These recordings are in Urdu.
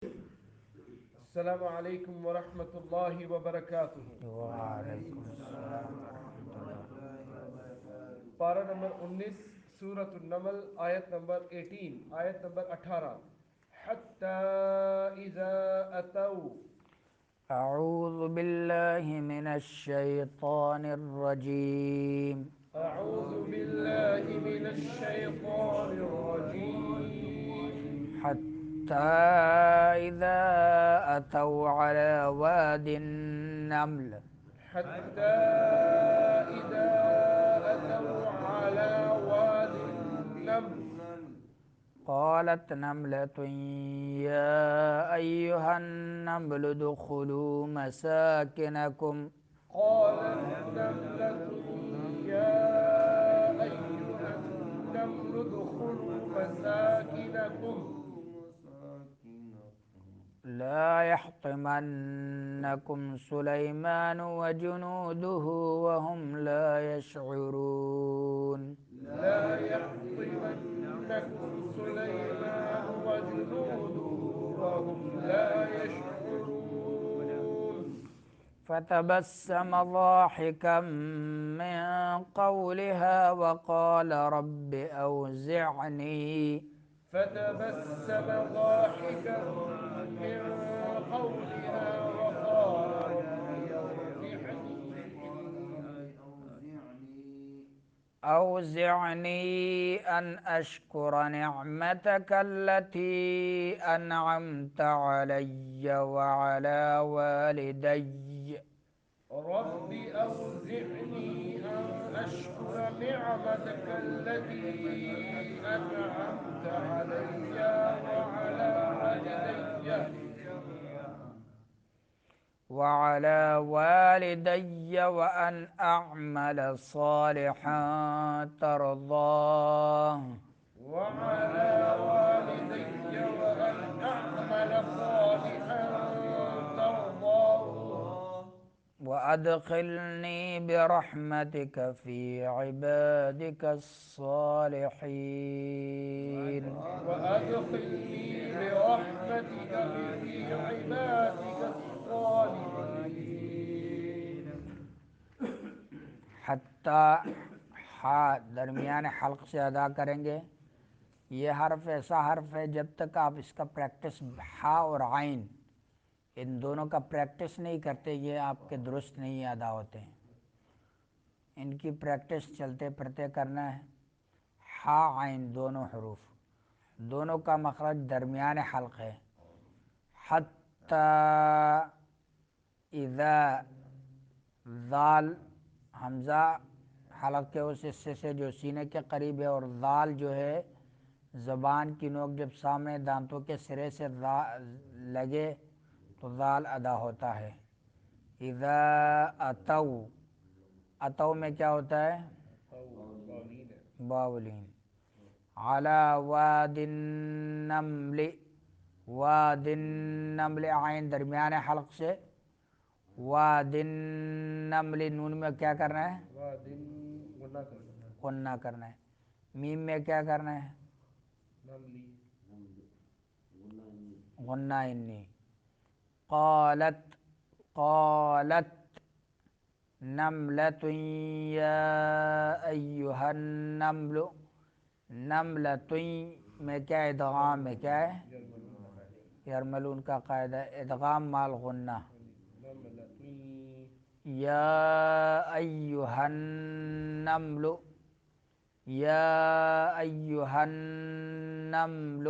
السلام علیکم ورحمۃ اللہ وبرکاتہ۔ وعلیکم السلام ورحمۃ اللہ۔ پارہ نمبر 19، سورۃ النمل، آیت نمبر 18، آیت نمبر 18۔ حتی اذا اتوا، اعوذ باللہ من الشیطان الرجیم۔ اعوذ باللہ من الشیطان الرجیم۔ حتی اذا اتوا علی واد النمل حتی اذا اتوا علی واد النمل، قالت نملة یا ایہا النمل ادخلوا مساکنکم قالت نملة يا أيها النمل ادخلوا مساكنكم لا يحطمنكم سليمان وجنوده وهم لا يشعرون۔ لا يحطمنكم سليمان وجنوده وهم لا يشعرون۔ فتبسم ضاحكا من قولها وقال رب أوزعني فتبسم ضاحكا من قولها وقال رب أوزعني أن أشكر نعمتك التي أنعمت علي وعلى والدي رب أوزعني أن أشكر نعمتك التي أنعمت علي وعلى والدي وأن أعمل صالحا ترضاه وعلى والدي وأن أعمل صالحا ترضاه وأدخلني برحمتك في عبادك الصالحين۔ وأدخلني برحمتك في عبادك الصالحين۔ حتیٰ ہا درمیان حلق سے ادا کریں گے۔ یہ حرف ایسا حرف ہے جب تک آپ اس کا پریکٹس ہا اور عین ان دونوں کا پریکٹس نہیں کرتے یہ آپ کے درست نہیں ادا ہوتے ہیں۔ ان کی پریکٹس چلتے پھرتے کرنا ہے۔ ہا عین دونوں حروف دونوں کا مخرج درمیان حلق ہے۔ حتیٰ اذا ذال حمزہ حلق کے اس حصے سے جو سینے کے قریب ہے اور ذال جو ہے زبان کی نوک جب سامنے دانتوں کے سرے سے لگے تو ذال ادا ہوتا ہے۔ اذا اتوا، اتوا میں کیا ہوتا ہے؟ باولین۔ علی واد النمل، واد النمل عین درمیان حلق سے، واد النمل نون میں کیا کرنا ہے؟ غنہ کرنا ہے۔ میم میں کیا کرنا ہے؟ غنہ انی۔ قالت، قالت نملة یا ایہا النمل، نملة میں کیا ادغام ہے؟ کیا ہے؟ یرملون کا قاعدہ ہے ادغام مال غنہ۔ یا ایہا النمل، یا ایہا النمل،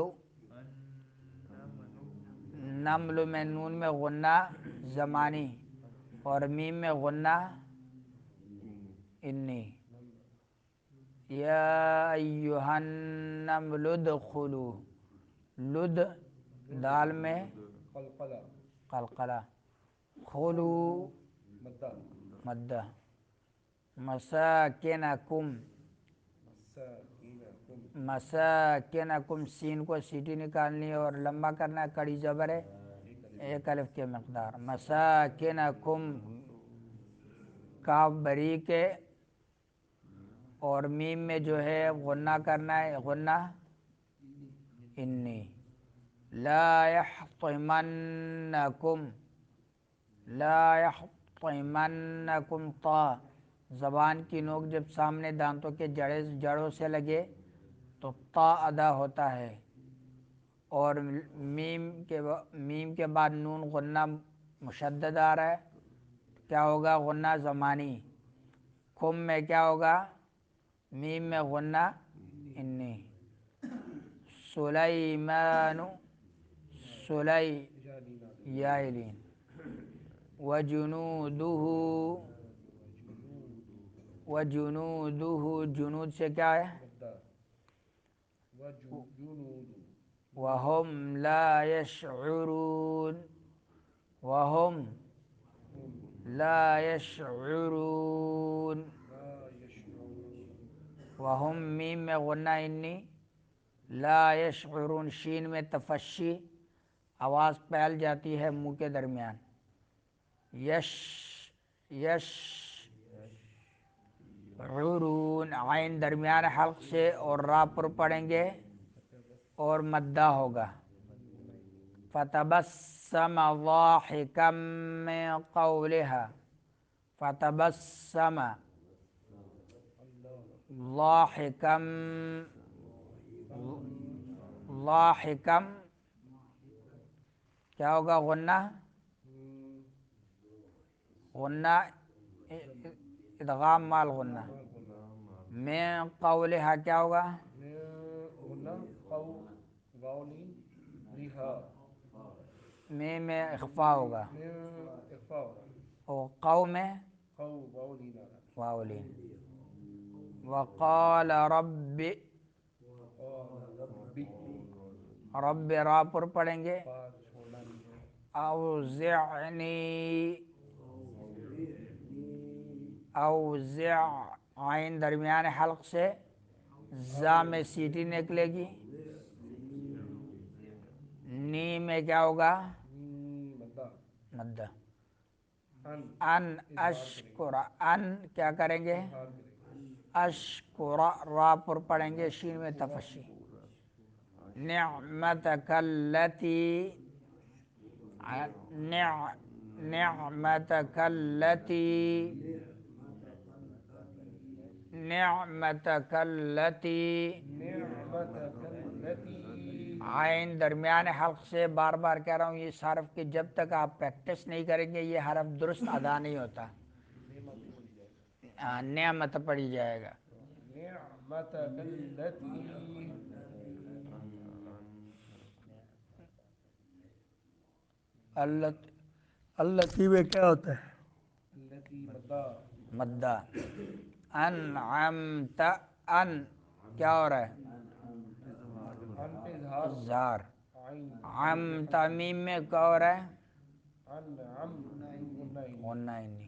نمل میں نون میں غنہ زمانی اور میم میں غنہ انی۔ یا ایہا النمل ادخلوا، لد دال میں قلقلہ، خلو مدہ، مساکنکم، مساکنکم سین کو سیٹی نکالنی ہے اور لمبا کرنا ہے، کڑی زبر ہے ایک الف کے مقدار۔ مساکنکم کاف بریک ہے اور میم میں جو ہے غنہ کرنا ہے، غنہ انی۔ لا يحطمنکم، لا یحطمنکم، طا زبان کی نوک جب سامنے دانتوں کے جڑوں سے لگے تو طا ادا ہوتا ہے، اور میم کے بعد نون غنہ مشدد آ رہا ہے، کیا ہوگا؟ غنہ زمانی. کم میں کیا ہوگا؟ میم میں غنہ انی. سلیمان، یائلین. وجنودہ، وجنودہ، جنود سے کیا ہے؟ وہم لا یشعرون، وہم لا یشعرون. وہم میم میں غنہ انی، لا یشعرون شین میں تفشی، آواز پھیل جاتی ہے منہ کے درمیان. یشعرون، عین درمیان حلق سے اور را پر پڑھیں گے اور مدہ ہوگا. فتبسم ضاحکا من قولها، فتبسم ضاحکا، ضاحکا کیا ہوگا؟ غنہ، غنہ ادغام مال غنہ. من قولها کیا ہوگا؟ میں اخفا ہوگا، اور قو میں واولین. وقال رب، رب را پر پڑھیں گے. اوزعنی، اوزع عین درمیان حلق سے زا میں سیٹی نکلے گی. نی میں کیا ہوگا؟ مدہ. ان اشکر، ان کیا کریں گے؟ اشکر را پر پڑھیں گے شین میں تفشی. نعمتک التی، نعمتک التی، نعمتک التی، عین درمیان حلق سے بار بار کہہ رہا ہوں اس حرف کی جب تک آپ پریکٹس نہیں کریں گے یہ حرف درست ادا نہیں ہوتا. نعمت پڑھی جائے گا. نعمتک التی، التی میں کیا ہوتا ہے؟ مدہ. مدہ. انعمت، ان کیا ہو رہا ہے؟ اظہار. عم تعمیم میں کیا ہو رہا ہے؟ غنہ انی.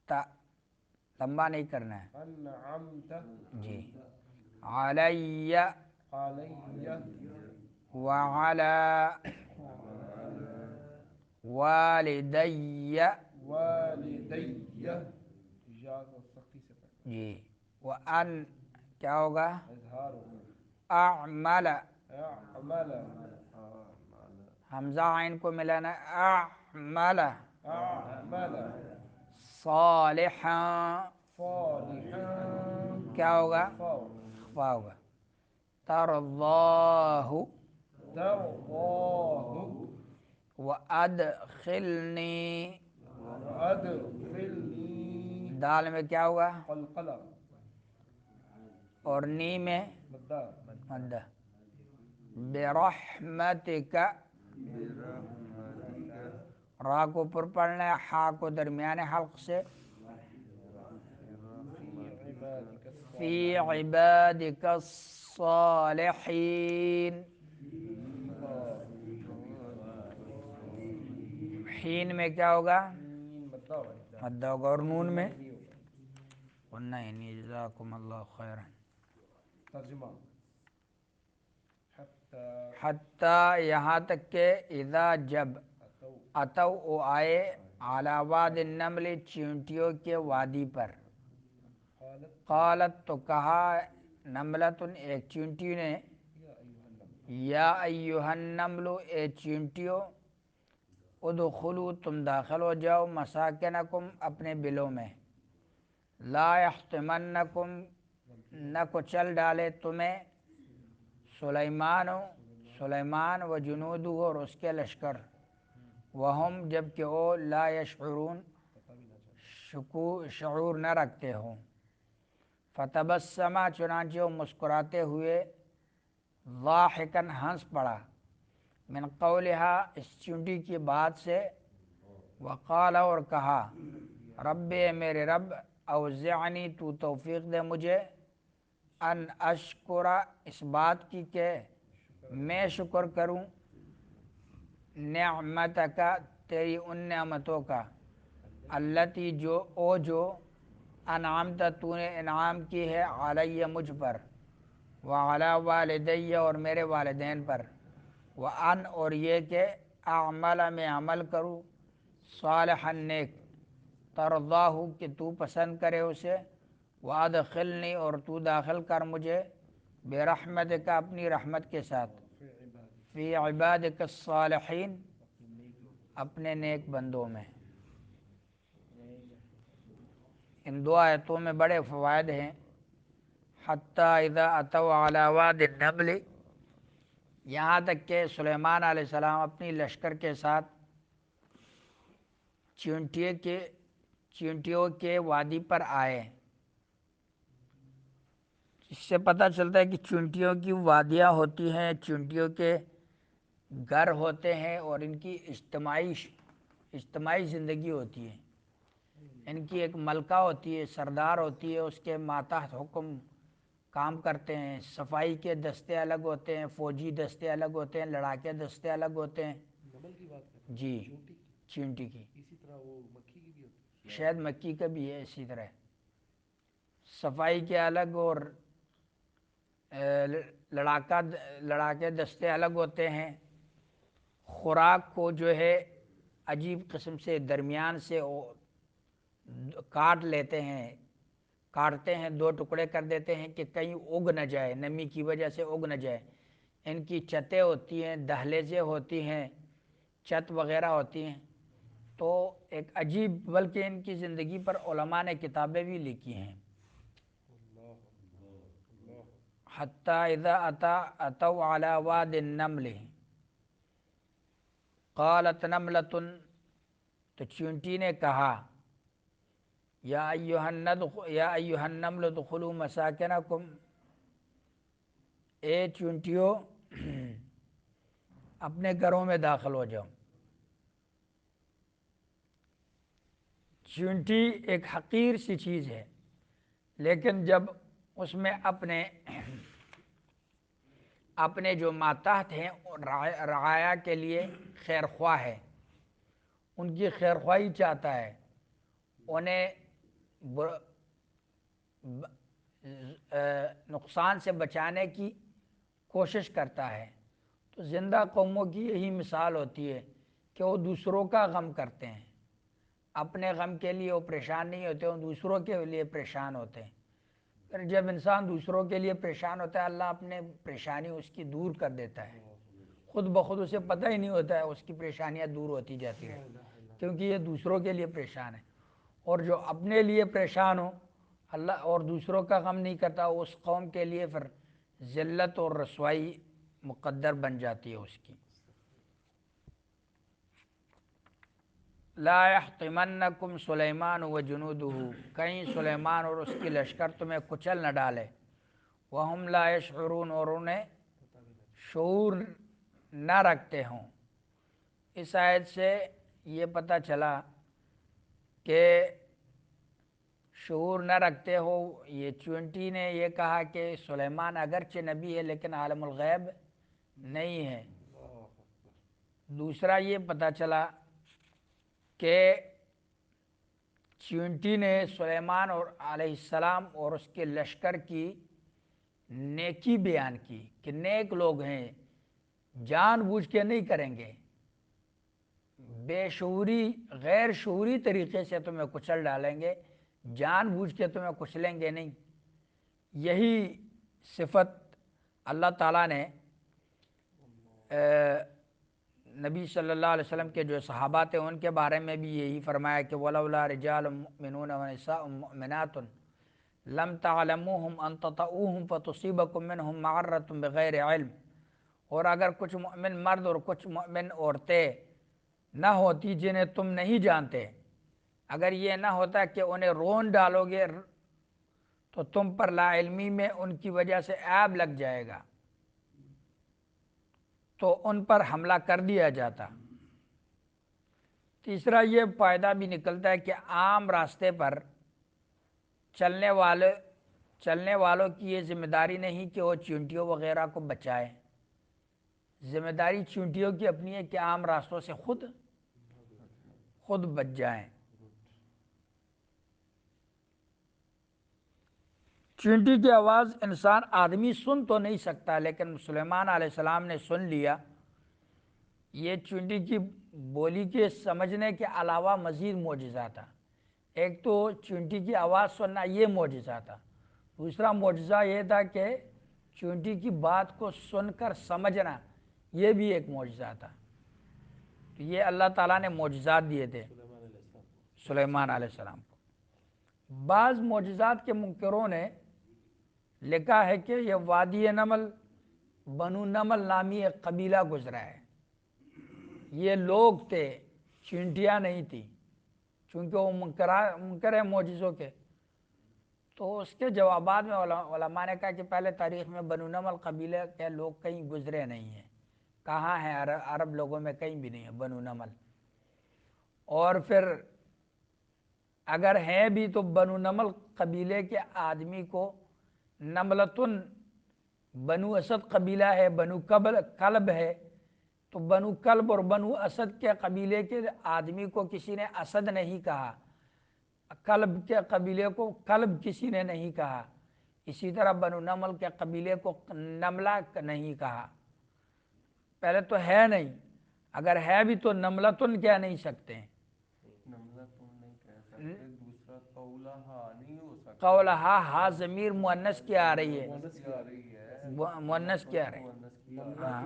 تا لمبا نہیں کرنا ہے جی. علی، وعلی، والدی، جی. وان کیا ہوگا؟ اعمل، حمزہ عین کو ملانا ہے. اعمل صالحا، کیا ہوگا؟ خفا ہوگا. ترضاہ، وادخلنی، دال میں کیا ہوگا؟ اور نی میں مدہ. برحمتک، را کو پر پڑھنا ہے، ہا کو درمیان حلق سے. فی عبادک الصالحین، حین میں کیا ہوگا؟ مدہ ہوگا. اور نون میں غنہ انی. جزاکم اللہ خیرا. ترجمہ. حتیٰ یہاں تک کہ اذا جب اتو او آئے علی واد النمل چیونٹیوں کے وادی پر. قالت تو کہا نملۃ ایک چیونٹی نے یا ایہا النمل اے چینٹیو ادخلو تم داخل ہو جاؤ مساکنکم اپنے بلوں میں، لا یحطمنکم نہ کچل ڈالے تمہیں سلیمان و جنودہ اور اس کے لشکر، وہم جبکہ وہ لا یشعرون شعور نہ رکھتے ہوں۔ فتبسم چنانچہ وہ مسکراتے ہوئے، ضاحکاً ہنس پڑا، من قولہا اس چونٹی کی بات سے، وقال اور کہا، رب اے میرے رب، اوزعنی تو توفیق دے مجھے، ان اشکر اس بات کی کہ میں شکر کروں، نعمتک تیری ان نعمتوں کا، التی جو انعمت تو نے انعام کی ہے، علیہ مجھ پر، وعلی والدی اور میرے والدین پر، وان اور یہ کہ اعمل میں عمل کروں، صالحا نیک، ترضاہ کہ تو پسند کرے اسے، وادخلنی اور تو داخل کر مجھے، برحمتک اپنی رحمت کے ساتھ، فی عبادک الصالحین اپنے نیک بندوں میں۔ ان دو آیتوں میں بڑے فوائد ہیں۔ حتیٰ اذا اتوا علی واد النمل، یہاں تک کہ سلیمان علیہ السلام اپنی لشکر کے ساتھ چینٹیوں کے وادی پر آئے۔ اس سے پتہ چلتا ہے کہ چینٹیوں کی وادیاں ہوتی ہیں، چینٹیوں کے گھر ہوتے ہیں، اور ان کی اجتماعی زندگی ہوتی ہے۔ ان کی ایک ملکہ ہوتی ہے، سردار ہوتی ہے، اس کے ماتحت حکم کام کرتے ہیں، صفائی کے دستے الگ ہوتے ہیں، فوجی دستے الگ ہوتے ہیں، لڑاکے دستے الگ ہوتے ہیں۔ نمل کی بات کریں جی، چونٹی، چینٹی کی، اسی طرح وہ مکھی کی بھی ہوتی ہے۔ شاید مکی کا بھی ہے اسی طرح، صفائی کے الگ اور لڑاکے دستے الگ ہوتے ہیں۔ خوراک کو جو ہے عجیب قسم سے درمیان سے کاٹتے ہیں، دو ٹکڑے کر دیتے ہیں کہ کہیں اگ نہ جائے، نمی کی وجہ سے اگ نہ جائے۔ ان کی چھتیں ہوتی ہیں، دہلیزیں ہوتی ہیں، چھت وغیرہ ہوتی ہیں، تو ایک عجیب، بلکہ ان کی زندگی پر علماء نے کتابیں بھی لکھی ہیں۔ حتیٰ اذا اتوا علی واد النمل قالت نملۃ، تو چینٹی نے کہا، یا ایھا النمل ادخلوا مساکنکم، اے چونٹیوں اپنے گھروں میں داخل ہو جاؤ۔ چونٹی ایک حقیر سی چیز ہے، لیکن جب اس میں اپنے جو ماتحت ہیں رعایا کے لیے خیر خواہ ہے، ان کی خیر خواہی چاہتا ہے، انہیں نقصان سے بچانے کی کوشش کرتا ہے، تو زندہ قوموں کی یہی مثال ہوتی ہے کہ وہ دوسروں کا غم کرتے ہیں، اپنے غم کے لیے وہ پریشان نہیں ہوتے، وہ دوسروں کے لیے پریشان ہوتے ہیں۔ پھر جب انسان دوسروں کے لیے پریشان ہوتا ہے، اللہ اپنے پریشانی اس کی دور کر دیتا ہے، خود بخود اسے پتہ ہی نہیں ہوتا ہے، اس کی پریشانیاں دور ہوتی جاتی ہیں، کیونکہ یہ دوسروں کے لیے پریشان ہے۔ اور جو اپنے لیے پریشان ہو اللہ اور دوسروں کا غم نہیں کرتا، اس قوم کے لیے پھر ذلت اور رسوائی مقدر بن جاتی ہے اس کی۔ لا یحطمنکم سلیمان و جنودہ، کہیں سلیمان اور اس کی لشکر تمہیں کچل نہ ڈالے، وہم لا یشعرون اور انہیں شعور نہ رکھتے ہوں۔ اس آیت سے یہ پتہ چلا کہ شعور نہ رکھتے ہو، یہ چونٹی نے یہ کہا کہ سلیمان اگرچہ نبی ہے لیکن عالم الغیب نہیں ہے۔ دوسرا یہ پتہ چلا کہ چونٹی نے سلیمان اور علیہ السلام اور اس کے لشکر کی نیکی بیان کی کہ نیک لوگ ہیں، جان بوجھ کے نہیں کریں گے، بے شعوری غیر شعوری طریقے سے تمہیں کچل ڈالیں گے، جان بوجھ کے تمہیں کچلیں گے نہیں۔ یہی صفت اللہ تعالیٰ نے نبی صلی اللہ علیہ وسلم کے جو صحابہ تھے ان کے بارے میں بھی یہی فرمایا کہ وَلَوْلَا رِجَالٌ مُؤْمِنُونَ وَنِسَاءٌ مُؤْمِنَاتٌ لَمْ تَعْلَمُوهُمْ أَن تَطَئُوهُمْ فَتُصِيبَكُم مِّنْهُم مَّعَرَّةٌ بِغَيْرِ علم، اور اگر کچھ مؤمن مرد اور کچھ مؤمن عورتیں نہ ہوتی جنہیں تم نہیں جانتے، اگر یہ نہ ہوتا کہ انہیں رون ڈالو گے تو تم پر لا علمی میں ان کی وجہ سے عیب لگ جائے گا تو ان پر حملہ کر دیا جاتا۔ تیسرا یہ فائدہ بھی نکلتا ہے کہ عام راستے پر چلنے والوں کی یہ ذمہ داری نہیں کہ وہ چونٹیوں وغیرہ کو بچائیں، ذمہ داری چونٹیوں کی اپنی ہے کہ عام راستوں سے خود بچ جائیں۔ چونٹی کی آواز انسان آدمی سن تو نہیں سکتا، لیکن سلیمان علیہ السلام نے سن لیا۔ یہ چونٹی کی بولی کے سمجھنے کے علاوہ مزید معجزہ تھا۔ ایک تو چونٹی کی آواز سننا یہ معجزہ تھا، دوسرا معجزہ یہ تھا کہ چونٹی کی بات کو سن کر سمجھنا یہ بھی ایک معجزہ تھا۔ تو یہ اللہ تعالیٰ نے معجزات دیے تھے سلیمان علیہ السلام کو۔ بعض معجزات کے منکروں نے لکھا ہے کہ یہ وادی نمل بنو نمل نامی ایک قبیلہ گزرا ہے، یہ لوگ تھے، چونٹیاں نہیں تھی، چونکہ وہ منکر ہیں معجزوں کے۔ تو اس کے جوابات میں علماء نے کہا کہ پہلے تاریخ میں بنو نمل قبیلے کے لوگ کہیں گزرے نہیں ہیں، کہاں ہیں عرب لوگوں میں کہیں بھی نہیں ہے بنو نمل، اور پھر اگر ہیں بھی تو بنو نمل قبیلے کے آدمی کو نملتن بنو اسد قبیلہ ہے، بنو کلب ہے، تو بنو کلب اور بنو اسد کے قبیلے کے آدمی کو کسی نے اسد نہیں کہا، کلب کے قبیلے کو کلب کسی نے نہیں کہا، اسی طرح بنو نمل کے قبیلے کو نملہ نہیں کہا۔ پہلے تو ہے نہیں، اگر ہے بھی تو نملتن کہہ نہیں سکتے، دوسرا قولہا نہیں ہو سکتا، قولہا ہا ضمیر مؤنث کی آ رہی ہے، مؤنث کی آ رہی ہے، ہاں۔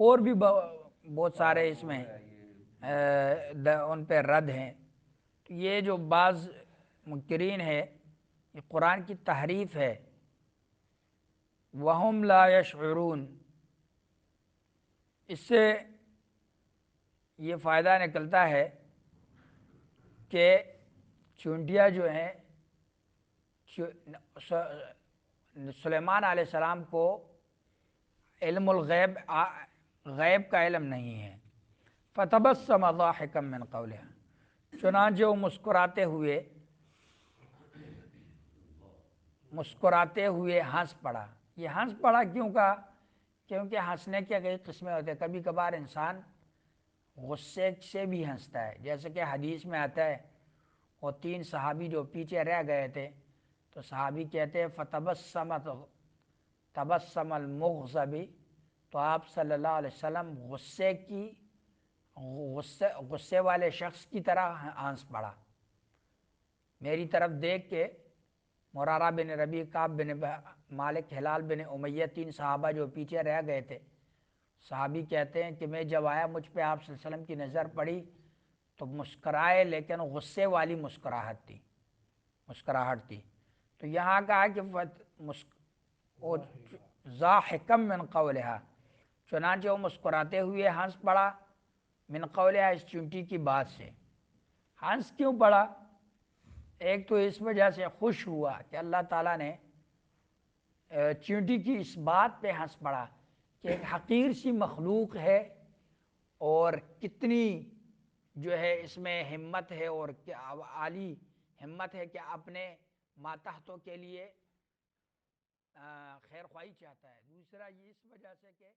اور بھی بہت سارے اس میں ان پہ رد ہیں۔ یہ جو بعض منکرین ہے یہ قرآن کی تحریف ہے، وَهُمْ لَا يَشْعُرُونَ، اس سے یہ فائدہ نکلتا ہے کہ چونٹیاں جو ہیں سلیمان علیہ السلام کو علم الغیب غیب کا علم نہیں ہے۔ فَتَبَسَّمَ ضَاحِكًا مِّن قَوْلِهَا، چنانچہ وہ مسکراتے ہوئے ہنس پڑا۔ یہ ہنس پڑا کیوں کہا؟ کیونکہ ہنسنے کے کئی قسمیں ہوتے ہیں، کبھی کبھار انسان غصے سے بھی ہنستا ہے، جیسے کہ حدیث میں آتا ہے وہ 3 صحابی جو پیچھے رہ گئے تھے تو صحابی کہتے ہیں تبسم المغضب، تو آپ صلی اللہ علیہ وسلم غصے والے شخص کی طرح ہنس پڑا، میری طرف دیکھ کے۔ مرارہ بن ربیع، کعب بن مالک، ہلال بن امیہ، 3 صحابہ جو پیچھے رہ گئے تھے، صحابی کہتے ہیں کہ میں جب آیا مجھ پہ آپ صلی اللہ علیہ وسلم کی نظر پڑی تو مسکرائے، لیکن غصے والی مسکراہٹ تھی۔ تو یہاں کہا کہ ضاحکا من قولہا، چنانچہ وہ مسکراتے ہوئے ہنس پڑا، من قولہا، اس چونٹی کی بات سے۔ ہنس کیوں پڑا؟ ایک تو اس وجہ سے خوش ہوا کہ اللہ تعالیٰ نے چونٹی کی اس بات پہ ہنس پڑا کہ ایک حقیر سی مخلوق ہے اور کتنی جو ہے اس میں ہمت ہے، اور عالی ہمت ہے کہ اپنے ماتحتوں کے لیے خیر خواہی چاہتا ہے۔ دوسرا یہ اس وجہ سے کہ